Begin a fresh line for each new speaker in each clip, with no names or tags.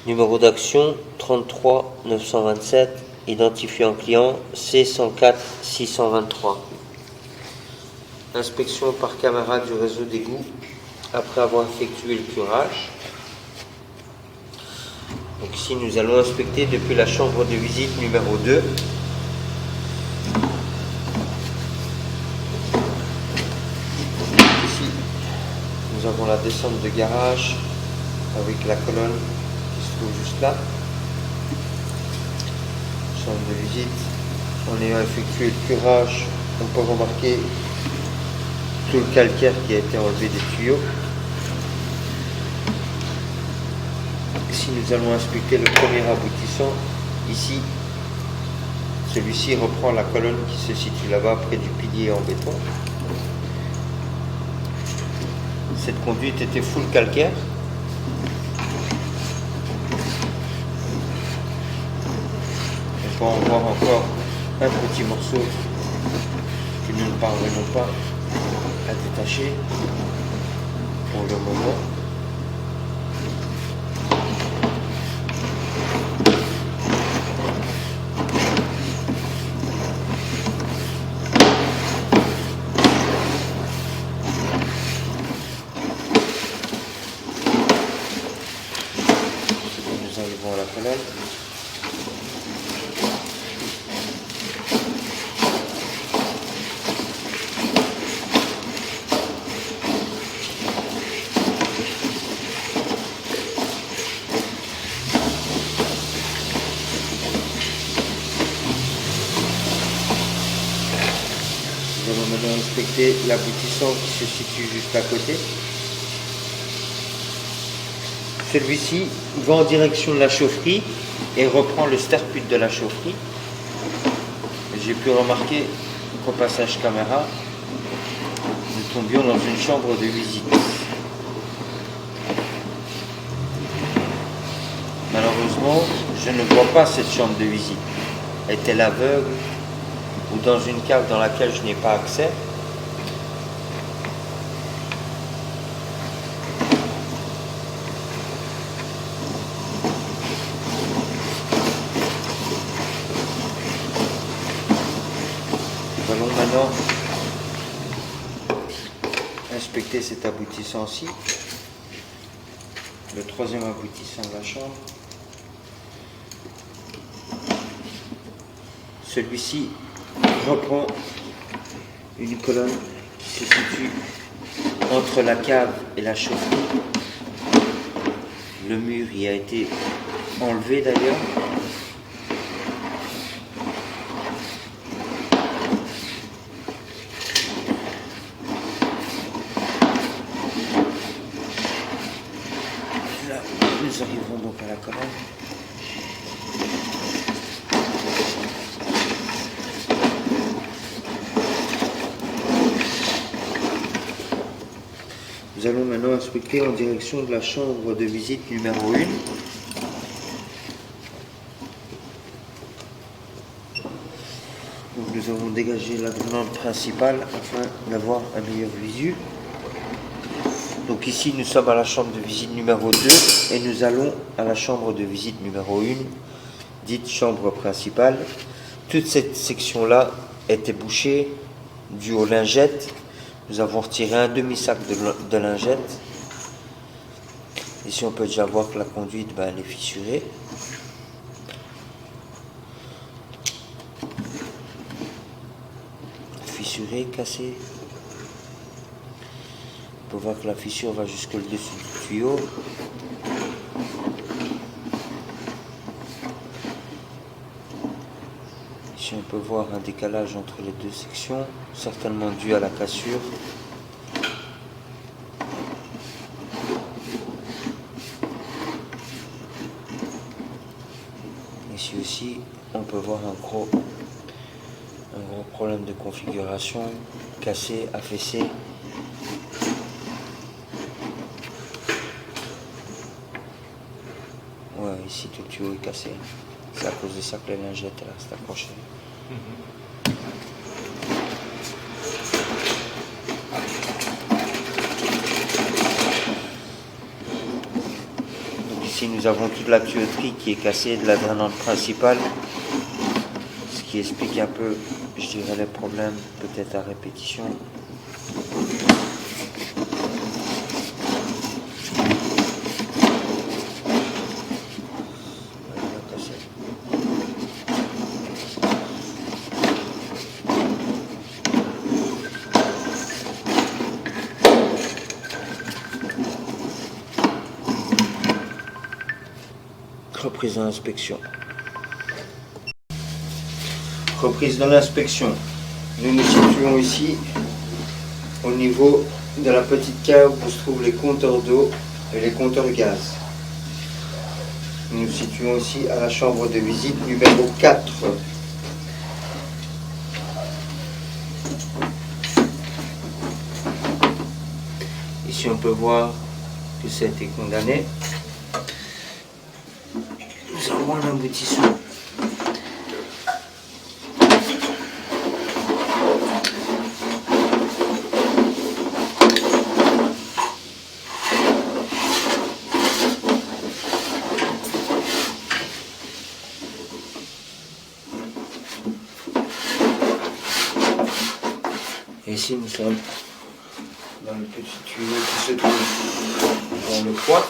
Numéro d'action 33 927, identifiant client C104 623. Inspection par caméra du réseau d'égout après avoir effectué le curage. Donc ici nous allons inspecter depuis la chambre de visite numéro 2. Ici nous avons la descente de garage avec la colonne qui se trouve juste là. Chambre de visite. En ayant effectué le curage, on peut remarquer tout le calcaire qui a été enlevé des tuyaux. Ici nous allons inspecter le premier aboutissant. Ici, celui-ci reprend la colonne qui se situe là-bas près du pilier en béton. Cette conduite était full calcaire. On peut en voir encore un petit morceau que nous ne parvenons pas à détacher pour le moment. Nous arrivons à la colonne. Nous allons maintenant inspecter l'aboutissant qui se situe juste à côté. Celui-ci va en direction de la chaufferie et reprend le sterput de la chaufferie. J'ai pu remarquer qu'au passage caméra, nous tombions dans une chambre de visite. Malheureusement, je ne vois pas cette chambre de visite. Est-elle aveugle ou dans une cave dans laquelle je n'ai pas accès? Nous allons maintenant inspecter cet aboutissant-ci, le troisième aboutissant de la chambre. Celui-ci reprend une colonne qui se situe entre la cave et la chaufferie. Le mur y a été enlevé d'ailleurs. Là, nous arrivons donc à la colonne. Nous allons maintenant inspecter en direction de la chambre de visite numéro 1. Donc nous avons dégagé la grenade principale afin d'avoir un meilleur visu. Donc ici nous sommes à la chambre de visite numéro 2 et nous allons à la chambre de visite numéro 1, dite chambre principale. Toute cette section-là était bouchée due aux lingettes. Nous avons retiré un demi-sac de lingettes. Ici on peut déjà voir que la conduite elle est fissurée. Fissurée, cassée. On peut voir que la fissure va jusque le dessus du tuyau. Ici on peut voir un décalage entre les deux sections, certainement dû à la cassure. Ici aussi on peut voir un gros problème de configuration, cassé, affaissé. Ouais, ici tout le tuyau est cassé. C'est à cause de ça que la lingette elle reste accrochée. Donc Ici nous avons toute la tuyauterie qui est cassée de la drainante principale, ce qui explique un peu, je dirais, les problèmes peut-être à répétition. Reprise de l'inspection. Reprise de l'inspection. Nous nous situons ici au niveau de la petite cave où se trouvent les compteurs d'eau et les compteurs gaz. Nous nous situons ici à la chambre de visite numéro 4. Ici on peut voir que ça a été condamné. Nous avons un aboutissement. Et ici nous sommes dans le petit tuyau qui se trouve dans le coin.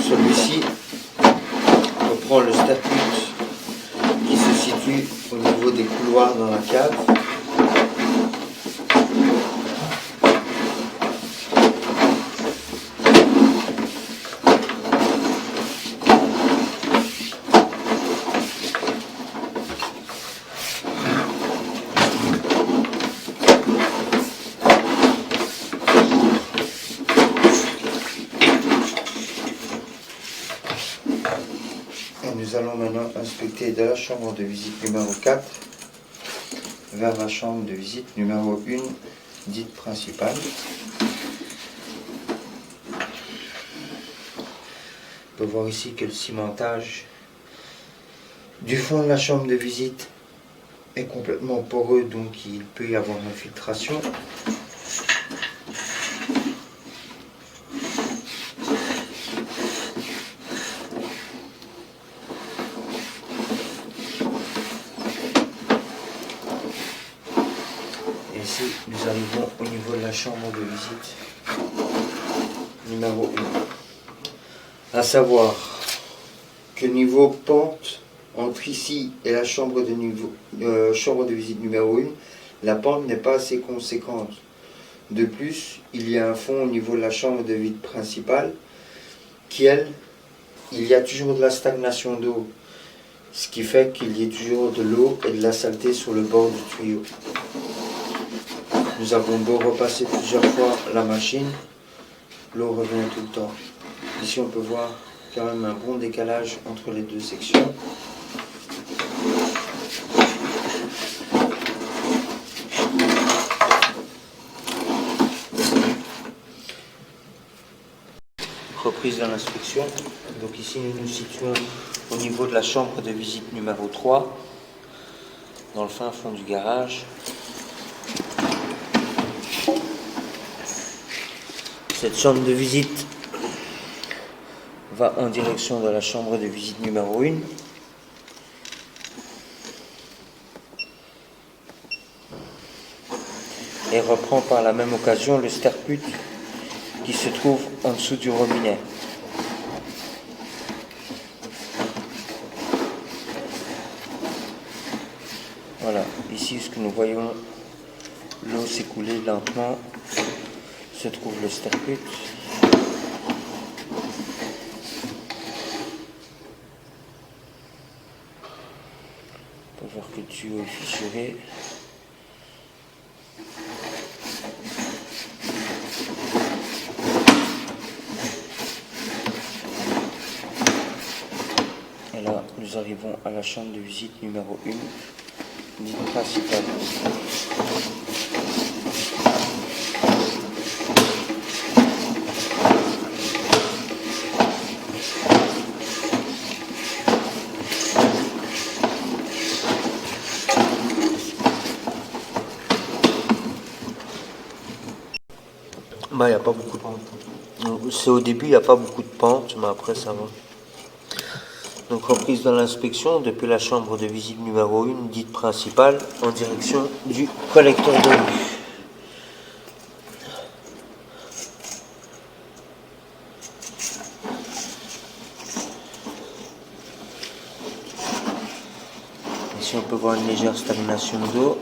Celui-ci reprend le statut qui se situe au niveau des couloirs dans la cave. Nous allons maintenant inspecter de la chambre de visite numéro 4 vers la chambre de visite numéro 1, dite principale. On peut voir ici que le cimentage du fond de la chambre de visite est complètement poreux, donc il peut y avoir infiltration. Ici, nous arrivons au niveau de la chambre de visite numéro 1. À savoir que niveau pente, entre ici et la chambre de visite numéro 1, la pente n'est pas assez conséquente. De plus, il y a un fond au niveau de la chambre de visite principale qui, elle, il y a toujours de la stagnation d'eau. Ce qui fait qu'il y ait toujours de l'eau et de la saleté sur le bord du tuyau. Nous avons beau repasser plusieurs fois la machine, l'eau revient tout le temps. Ici on peut voir quand même un bon décalage entre les deux sections. Reprise de l'inspection. Donc ici nous nous situons au niveau de la chambre de visite numéro 3, dans le fin fond du garage. Cette chambre de visite va en direction de la chambre de visite numéro 1. et reprend par la même occasion le sterput qui se trouve en dessous du robinet. Voilà, ici ce que nous voyons, l'eau s'écouler lentement, se trouve le sterput. On peut voir que le tuyau est fissuré. Et là, nous arrivons à la chambre de visite numéro 1, dite principale. Bah, il n'y a pas beaucoup de pente. C'est au début, il n'y a pas beaucoup de pente, mais après ça va. Donc reprise dans l'inspection depuis la chambre de visite numéro 1, dite principale, en direction du collecteur d'eau. Ici on peut voir une légère stagnation d'eau.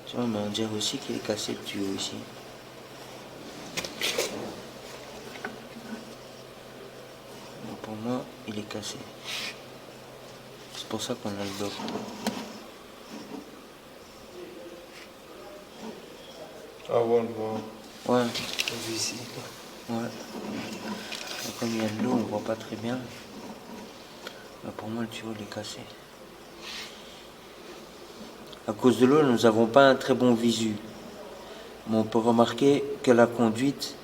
Tiens, mais on dirait aussi qu'il est cassé le tuyau ici. Pour moi, il est cassé. C'est pour ça qu'on a le bloc.
Ah ouais, on le voit.
Ouais.
On vit ici.
Ouais. Et comme il y a de l'eau, on ne voit pas très bien. Mais pour moi, le tuyau il est cassé. À cause de l'eau, nous n'avons pas un très bon visu. Mais on peut remarquer que la conduite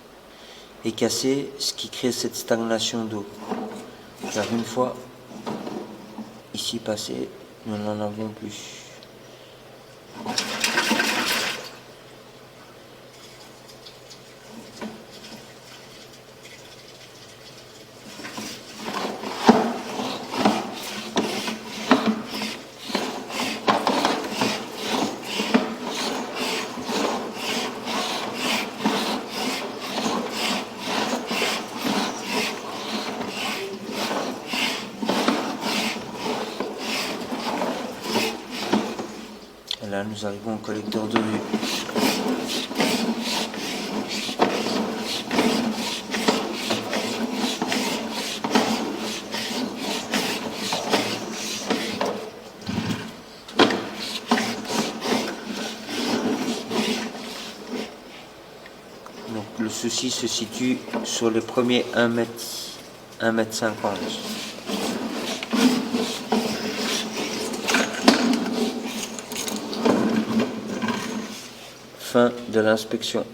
est cassée, ce qui crée cette stagnation d'eau. Car une fois ici passé, nous n'en avons plus. Et là, nous arrivons au collecteur de vue. Donc le souci se situe sur les premiers 1 mètre 50. Fin de l'inspection.